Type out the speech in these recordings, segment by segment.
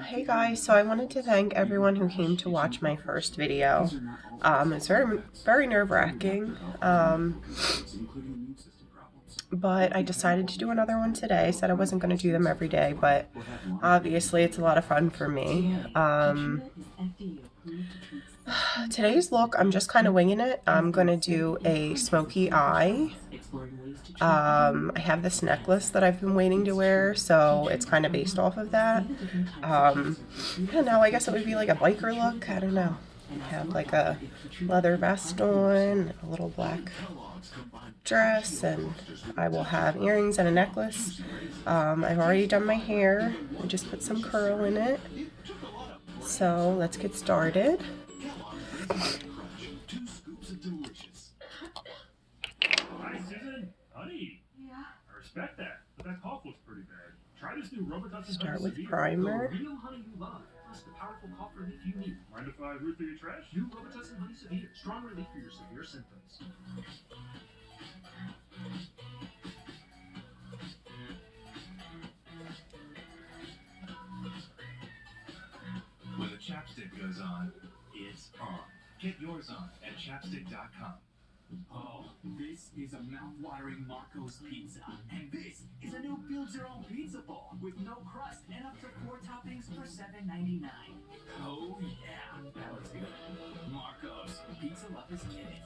Hey guys, so I wanted to thank everyone who came to watch my first video. It's very nerve-wracking, but I decided to do another one today. I said I wasn't going to do them every day, but obviously it's a lot of fun for me. Today's look, I'm just kind of winging it. I'm going to do a smoky eye. I have this necklace that I've been waiting to wear, so it's kind of based off of that. I don't know, I guess it would be like a biker look. I don't know. I have like a leather vest on, a little black dress, and I will have earrings and a necklace. I've already done my hair. I just put some curl in it. So let's get started. Hi, Susan. Honey. Yeah. I respect that, but that cough looks pretty bad. Try this new Robitussin. Start with primer. The real honey you love, plus the powerful cough relief you need. Mind if I root through your trash? New Robitussin Honey Severe. Strong relief for your severe symptoms. When the chapstick goes on, it's on. Get yours on at chapstick.com. Oh, this is a mouth-watering Marco's pizza. And this is a new build-your-own pizza bowl with no crust and up to 4 toppings for $7.99. Oh yeah, that looks good. Marco's, pizza lovers get it.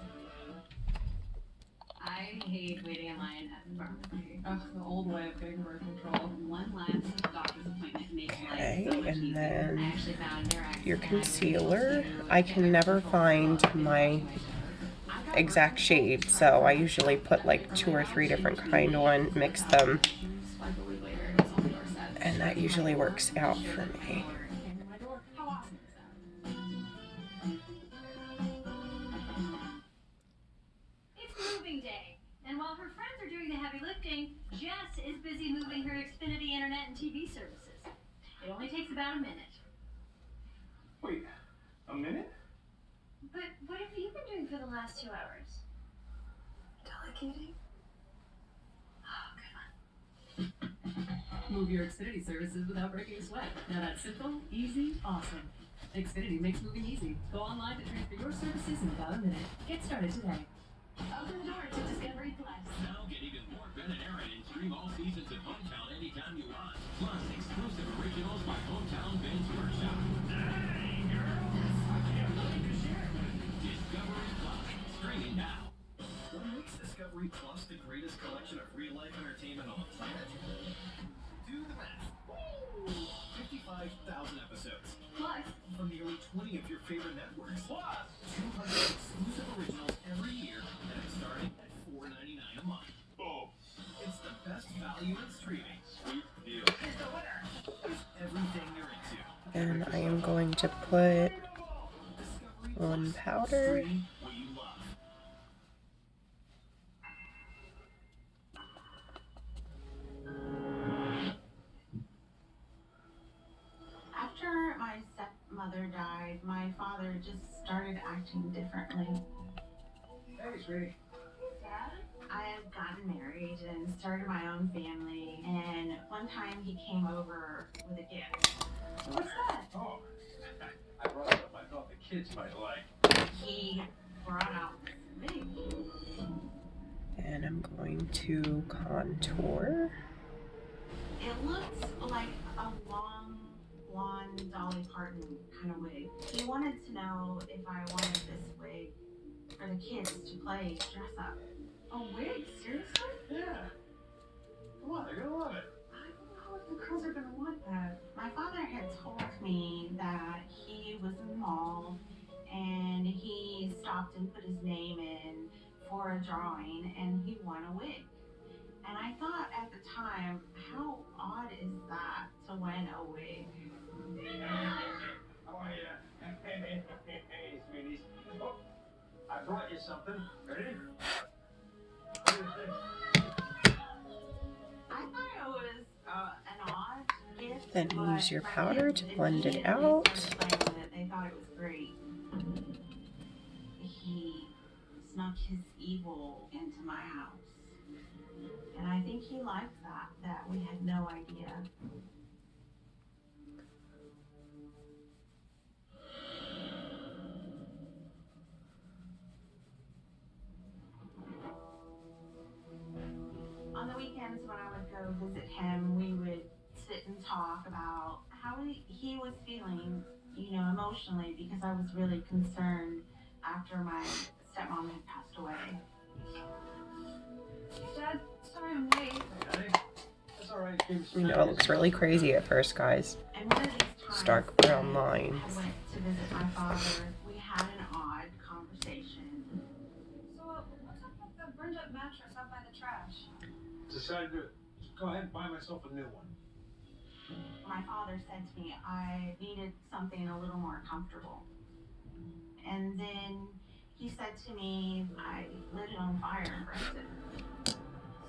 I hate waiting in line at the pharmacy. Ugh, the old way of getting birth control. One last doctor's appointment makes Okay, life so much and easier. then I actually found your concealer. I can never find my exact shade, so I usually put like 2 or 3 different kind on, mix them, and that usually works out for me. It's moving day, and while her friends are doing the heavy lifting, Jess is busy moving her Xfinity internet and TV services. It only takes about a minute. Wait, a minute? But what have you been doing for the last 2 hours? Delegating? Oh, good one. Move your Xfinity services without breaking a sweat. Now that's simple, easy, awesome. Xfinity makes moving easy. Go online to transfer your services in about a minute. Get started today. Open the door to Discovery Plus. Now get even more Ben and Aaron and stream all seasons of Hometown anytime you want. Plus exclusive originals by Hometown Ben's Workshop. Hey, girl! I can't wait to share. Discovery Plus, streaming now. What makes Discovery Plus the greatest collection of real-life entertainment on the planet? Do the math. 55,000 episodes. Plus, From nearly 20 of your favorite networks. Plus, 200 exclusive originals every year, and it's starting at $4.99 a month. Oh, it's the best value in streaming. Sweet deal. It's the winner. It's everything you're into. And I am going to put on powder. Stream what you love. After my stepmother died, my father just started acting differently. Hey, sweetie. Dad? I had gotten married and started my own family, and one time he came over with a gift. What's that? Oh, I brought up I thought the kids might like. He brought out this thing. And I'm going to contour. It looks like a long, blonde Dolly Parton kind of wig. He wanted to know if I wanted this wig for the kids to play dress up. A wig? Seriously? Yeah. Come on, they're gonna love it. I don't know if the girls are gonna want that. My father had told me that he was in the mall and he stopped and put his name in for a drawing and he won a wig. And I thought at the time, how odd is that to win a wig? How are you? Hey, sweeties. Oh, I brought you something. Ready? What do you think? I thought it was an odd gift. Then but use your my powder kids to blend it immediately out. started playing with it. They thought it was great. He snuck his evil into my house. And I think he liked that we had no idea. On the weekends when I would go visit him, we would sit and talk about how he was feeling, emotionally, because I was really concerned after my stepmom had passed away. Dad, sorry I'm late. Hey, that's all right. You know, it looks really crazy at first, guys. And one of these times, Stark brown I lines. went to visit my father. We had an odd conversation. So, what's up with the burned up mattress out by the trash? Decided to go ahead and buy myself a new one. My father said to me I needed something a little more comfortable. And then he said to me I lit it on fire and burnt it.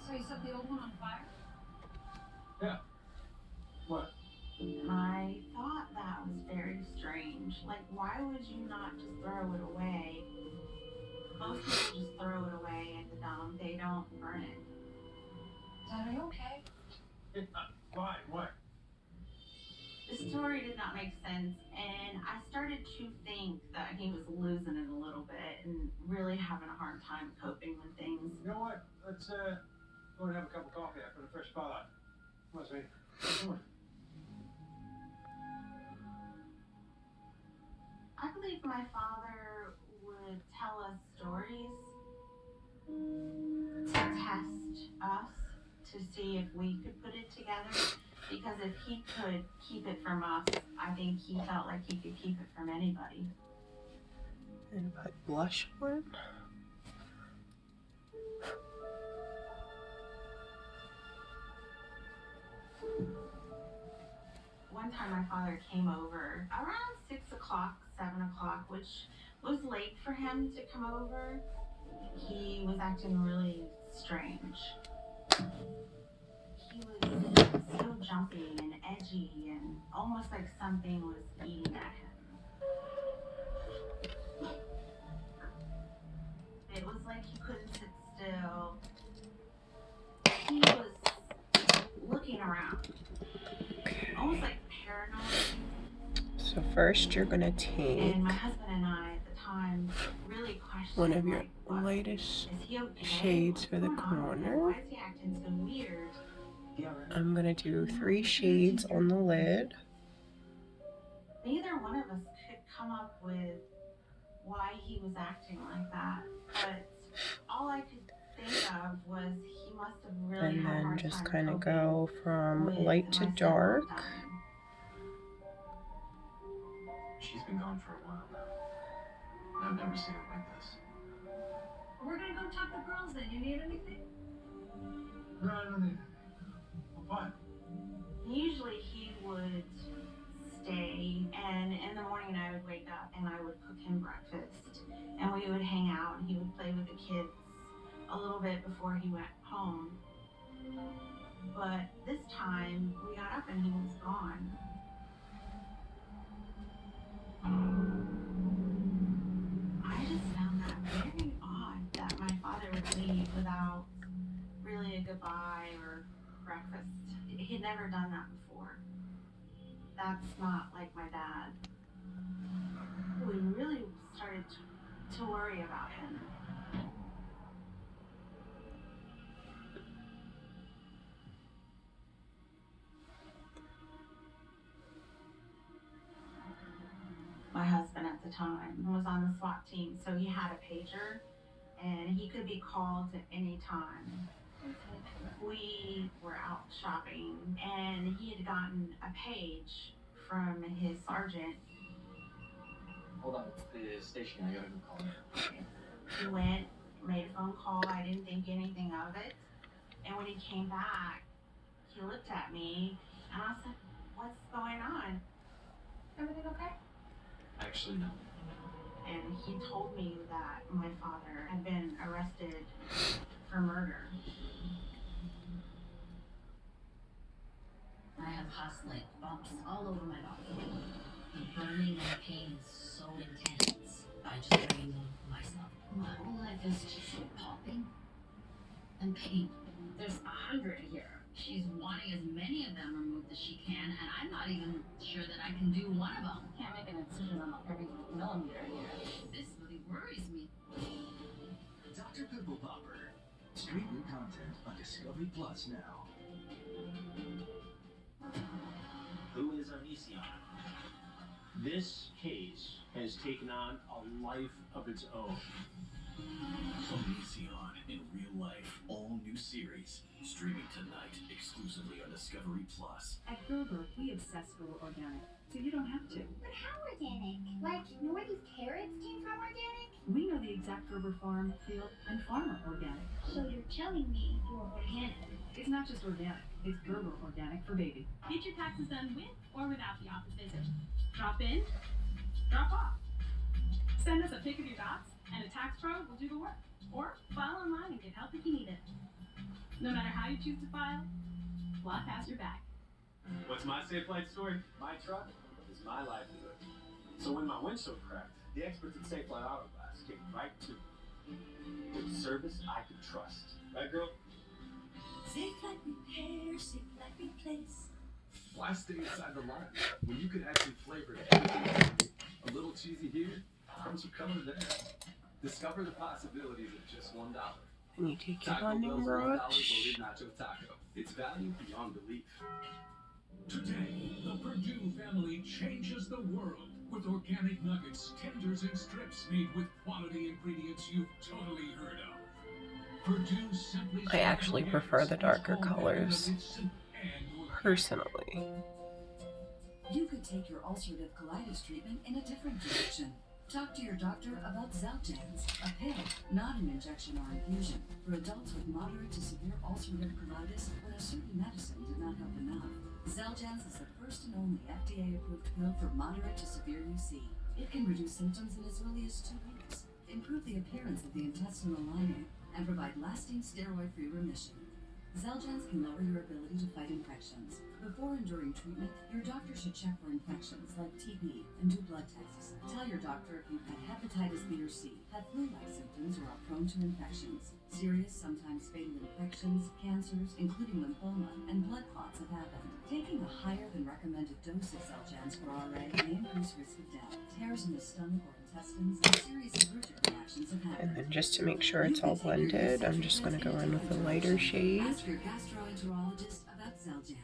So you set the old one on fire? Yeah. What? And I thought that was very strange. Like, why would you not just throw it away? Most people just throw it away at the dump. They don't burn it. Dad, are you okay? Why? What? The story did not make sense, and I started to think that he was losing it a little bit and really having a hard time coping with things. You know what? Let's go and have a cup of coffee. I put a fresh spot on. Come on, sweetie. Come on. I believe my father would tell us stories to test us, to see if we could put it together. Because if he could keep it from us, I think he felt like he could keep it from anybody. And put blush on. One time my father came over around 6 o'clock, 7 o'clock, which was late for him to come over. He was acting really strange. He was so jumpy and edgy and almost like something was eating at him. It was like he couldn't sit still. He was looking around, almost like paranoid. So first you're gonna take And my husband and I at the time really questioned one of your like, what, lightest is he okay? shades for the What's going on with him? corner. Why is he acting so weird? I'm gonna do 3 shades on the lid. Neither one of us could come up with why he was acting like that, but all I could think of was he must have really And had a then hard just time kind of coping go from with light to my stepmom dark. dying. She's been gone for a while now. And I've never seen it like this. We're gonna go talk to girls then. You need anything? No, I don't need it. I'm fine. Usually he would stay, and in the morning I would wake up and I would cook him breakfast, and we would hang out and he would play with the kids a little bit before he went home. But this time we got up and he was gone. I just found that very odd that my father would leave without really a goodbye or breakfast. He'd never done that before. That's not like my dad. We really started to worry about him. My husband at the time was on the SWAT team, so he had a pager and he could be called at any time. We were out shopping and he had gotten a page from his sergeant. Hold on, the station. I gotta go call him. He went, made a phone call. I didn't think anything of it. And when he came back, he looked at me and I said, "What's going on?" Everything okay? Actually, no. And he told me that my father had been arrested for murder. I have hustling bumps all over my body. The burning and the pain is so intense. I just drain myself. My whole life is just popping and pain. There's 100 here. She's wanting as many of them removed as she can, and I'm not even sure that I can do one of them. Can't make an incision on every millimeter here. This really worries me. Dr. Pimple Popper. Stream new content on Discovery Plus now. Who is Onision? This case has taken on a life of its own. Onision in real life, all new series. Streaming tonight exclusively on Discovery Plus. At Gerber, we obsess over organic, so you don't have to. But how organic? Like, know where these carrots came from organic? We know the exact Gerber farm, field, and farmer organic. So you're telling me you're organic? It's not just organic, it's Gerber organic for baby. Get your taxes done with or without the office visit. Drop in, drop off. Send us a pic of your docs, and a tax pro will do the work. Or file online and get help if you need it. No matter how you choose to file, Block has your back. What's my safe light story? My truck is my livelihood. So when my windshield cracked, the experts at Safe Light Auto Glass came right to me. With service I could trust. Right, girl? Safe Light Repair, Safe Light Replace. Why stay inside the line when you could actually flavor everything? A little cheesy here, crunchy color there. Discover the possibilities at just $1. And you take your Taco bonding Bell's $1 brush. loaded nacho taco. It's value beyond belief. Today, the Purdue family changes the world with organic nuggets, tenders, and strips made with quality ingredients you've totally heard of. Purdue simply I actually prefer the darker colors, personally. You could take your ulcerative colitis treatment in a different direction. Talk to your doctor about Xeljanz, a pill, not an injection or infusion, for adults with moderate to severe ulcerative colitis when a certain medicine did not help enough. Xeljanz is the first and only FDA-approved pill for moderate to severe UC. It can reduce symptoms in as early as 2 weeks, improve the appearance of the intestinal lining, and provide lasting steroid-free remission. Xeljanz can lower your ability to fight infections. Before and during treatment, your doctor should check for infections like TB and do blood tests. Tell your doctor if you've had hepatitis B or C, have flu-like symptoms, or are prone to infections. Serious, sometimes fatal infections, cancers, including lymphoma, and blood clots have happened. Taking a higher than recommended dose of Xeljanz for RA may increase risk of death. Tears in the stomach or intestines, and serious allergic reactions have happened. And then just to make sure it's all blended, I'm just going to go in with a lighter shade. Ask your gastroenterologist about Xeljanz.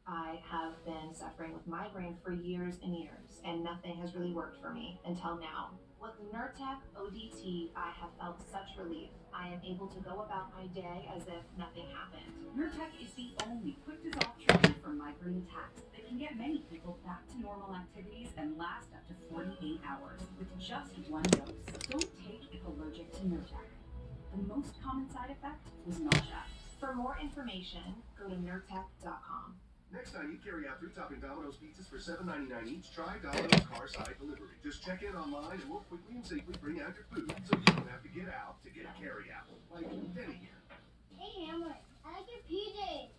I have been suffering with migraine for years and years, and nothing has really worked for me until now. With Nurtec ODT, I have felt such relief. I am able to go about my day as if nothing happened. Nurtec is the only quick-dissolve treatment for migraine attacks that can get many people back to normal activities and last up to 48 hours with just one dose. Don't take if allergic to Nurtec. The most common side effect was nausea. For more information, go to Nurtec.com. Next time you carry out 3-topping Domino's pizzas for $7.99 each, try Domino's Car-Side Delivery. Just check in online and we'll quickly and safely bring out your food so you don't have to get out to get a carry-out. Like Denny here. Hey, Hamlet, I like your PJs.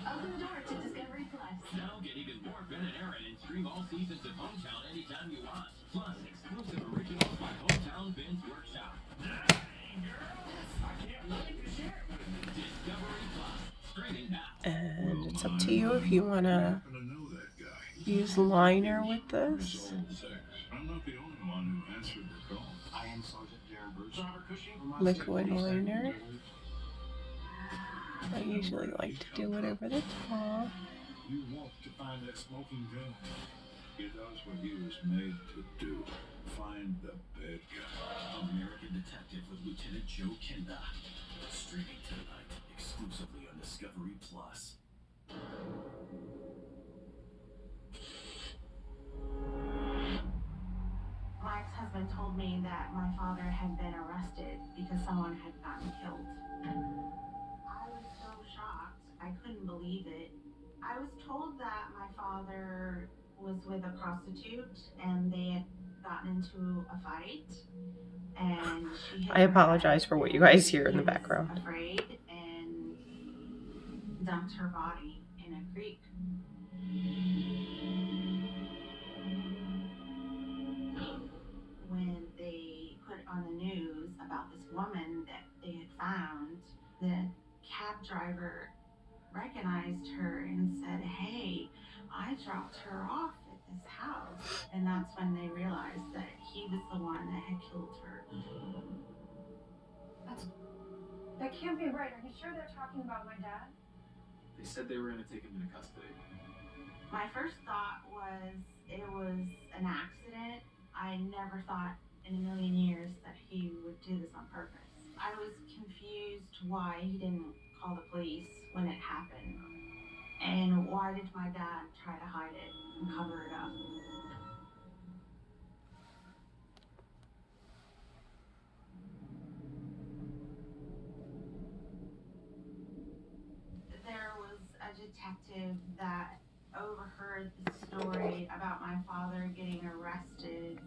Open the door to Discovery Plus. Now get even more Ben and Aaron and stream all seasons of Hometown anytime you want. Plus, exclusive originals by Hometown Ben's Workshop. Dang, girls! I can't wait to share it with you. Discovery Plus. Streaming now. And it's up to you if you want to use liner with this. I'm not the only one who answered the call. I am Sergeant Darren Bruce. Liquid liner. I usually like to do it over the top. You want to find that smoking gun. It does what he was made to do. Find the bad guy. American Detective with Lieutenant Joe Kenda. Streaming tonight exclusively on Discovery Plus. My ex-husband told me that my father had been arrested because someone had gotten killed. I was so shocked. I couldn't believe it. I was told that my father was with a prostitute and they had gotten into a fight. And she hit I her apologize head, for what you guys hear in and the he was background. afraid and dumped her body in a creek. When they put on the news about this woman that they had found, cab driver recognized her and said, "Hey, I dropped her off at this house." And that's when they realized that he was the one that had killed her. That can't be right. Are you sure they're talking about my dad? They said they were going to take him into custody. My first thought was it was an accident. I never thought in a million years that he would do this on purpose. I was confused why he didn't call the police when it happened. And why did my dad try to hide it and cover it up? There was a detective that overheard the story about my father getting arrested,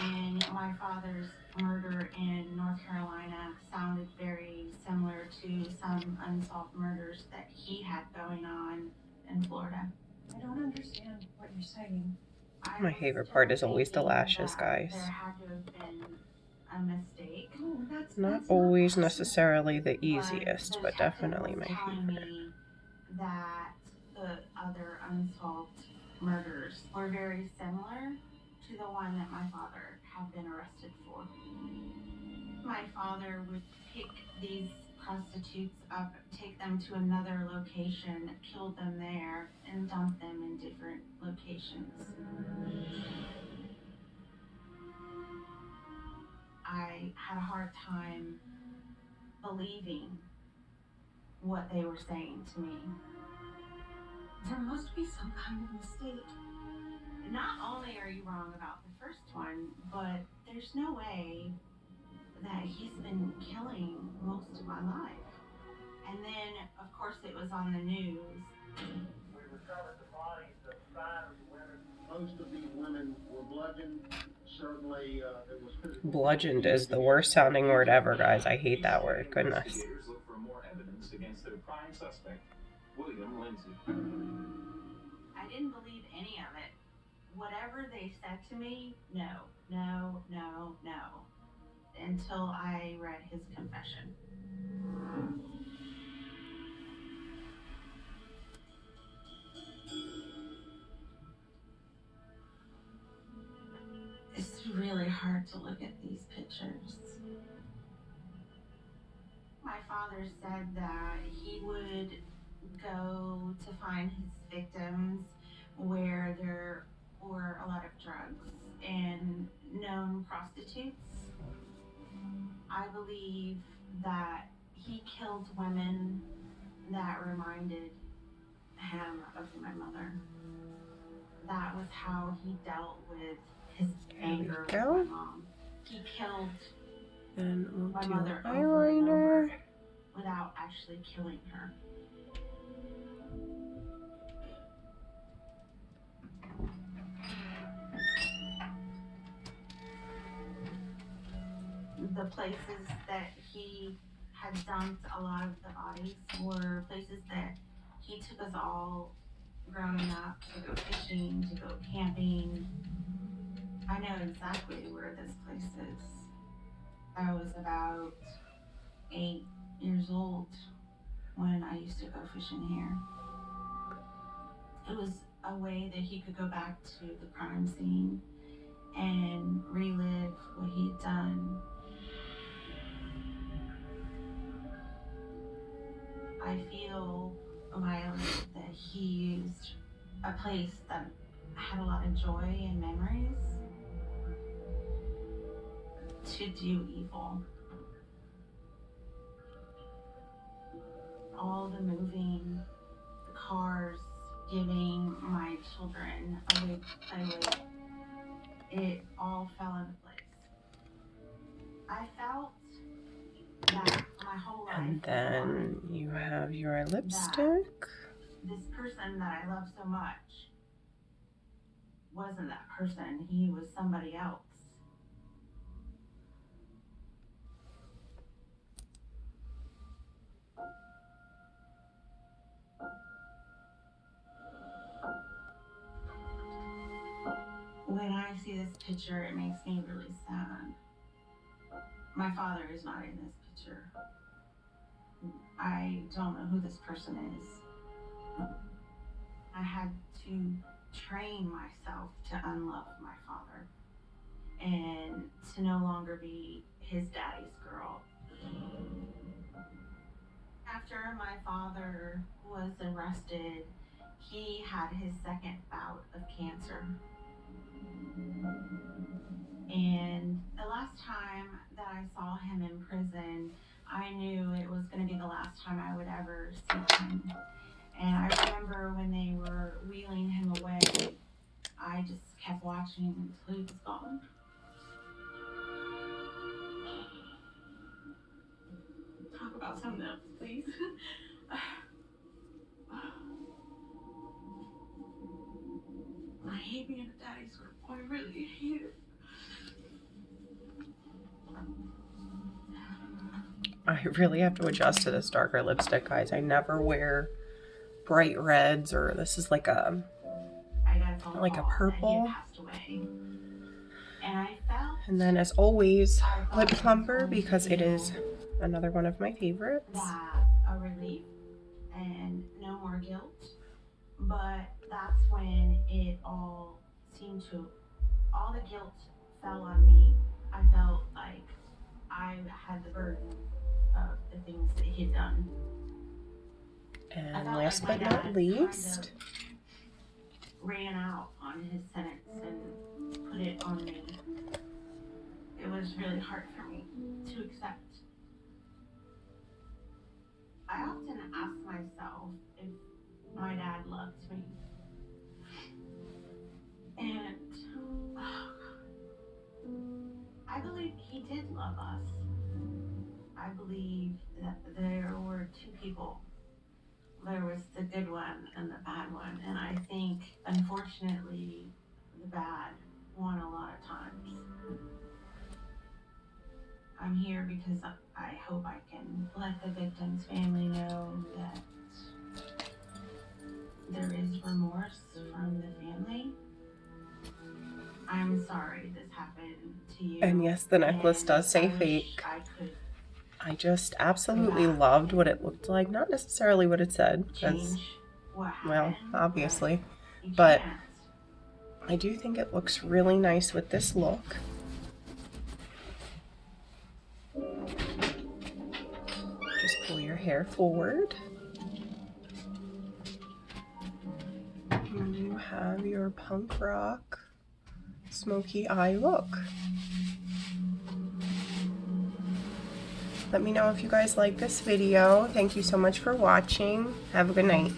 and my father's murder in North Carolina sounded very similar to some unsolved murders that he had going on in Florida. I don't understand what you're saying. My favorite part is always the lashes, guys. There had to have been a mistake. Oh, Not always necessarily the easiest, but definitely my telling favorite. me that the other unsolved murders were very similar to the one that my father had been arrested for. My father would pick these prostitutes up, take them to another location, kill them there, and dump them in different locations. I had a hard time believing what they were saying to me. There must be some kind of mistake. Not only are you wrong about the first one, but there's no way that he's been killing most of my life. And then, of course, it was on the news. We recovered the bodies of 5 of the women. Most of these women were bludgeoned. Certainly, there was physical. Bludgeoned is the worst sounding word ever, guys. I hate that word. Goodness. Investigators look for more evidence against their prime suspect, William Lindsay. I didn't believe any of it. Whatever they said to me, no, no, no, no, until I read his confession. It's really hard to look at these pictures. My father said that he would go to find his victims where there were a lot of drugs and known prostitutes. I believe that he killed women that reminded him of my mother. That was how he dealt with his anger with my mom. He killed And we'll my do mother over and eyeliner. over without actually killing her. The places that he had dumped a lot of the bodies were places that he took us all growing up to go fishing, to go camping. I know exactly where this place is. I was about 8 years old when I used to go fishing here. It was a way that he could go back to the crime scene and relive what he'd done. I feel violated that he used a place that had a lot of joy and memories to do evil. All the moving, the cars, giving my children a way to play with, it all fell into place. I felt that my whole life. And then you have your lipstick. This person that I love so much wasn't that person. He was somebody else. When I see this picture, it makes me really sad. My father is not in this picture. I don't know who this person is. I had to train myself to unlove my father and to no longer be his daddy's girl. After my father was arrested, he had his second bout of cancer. And the last time that I saw him in prison, I knew it was going to be the last time I would ever see him. And I remember when they were wheeling him away, I just kept watching until he was gone. Talk about something else, please. I hate being a daddy's girl. I really hate it. I really have to adjust to this darker lipstick, guys. I never wear bright reds, or this is like a purple. And then as always, lip plumper, because it is another one of my favorites. A relief and no more guilt. But that's when it all the guilt fell on me. I felt like I had the burden of the things that he had done. And last but not least, ran out on his sentence and put it on me. It was really hard for me to accept. I often ask myself if my dad loved me. And I believe he did love us. I believe that there were two people. There was the good one and the bad one. And I think, unfortunately, the bad won a lot of times. I'm here because I hope I can let the victim's family know that there is remorse from the family. I'm sorry this happened to you. And yes, the necklace does say fake. I just absolutely loved what it looked like. Not necessarily what it said, because, well, obviously. But I do think it looks really nice with this look. Just pull your hair forward. And you have your punk rock smoky eye look. Let me know if you guys like this video. Thank you so much for watching. Have a good night.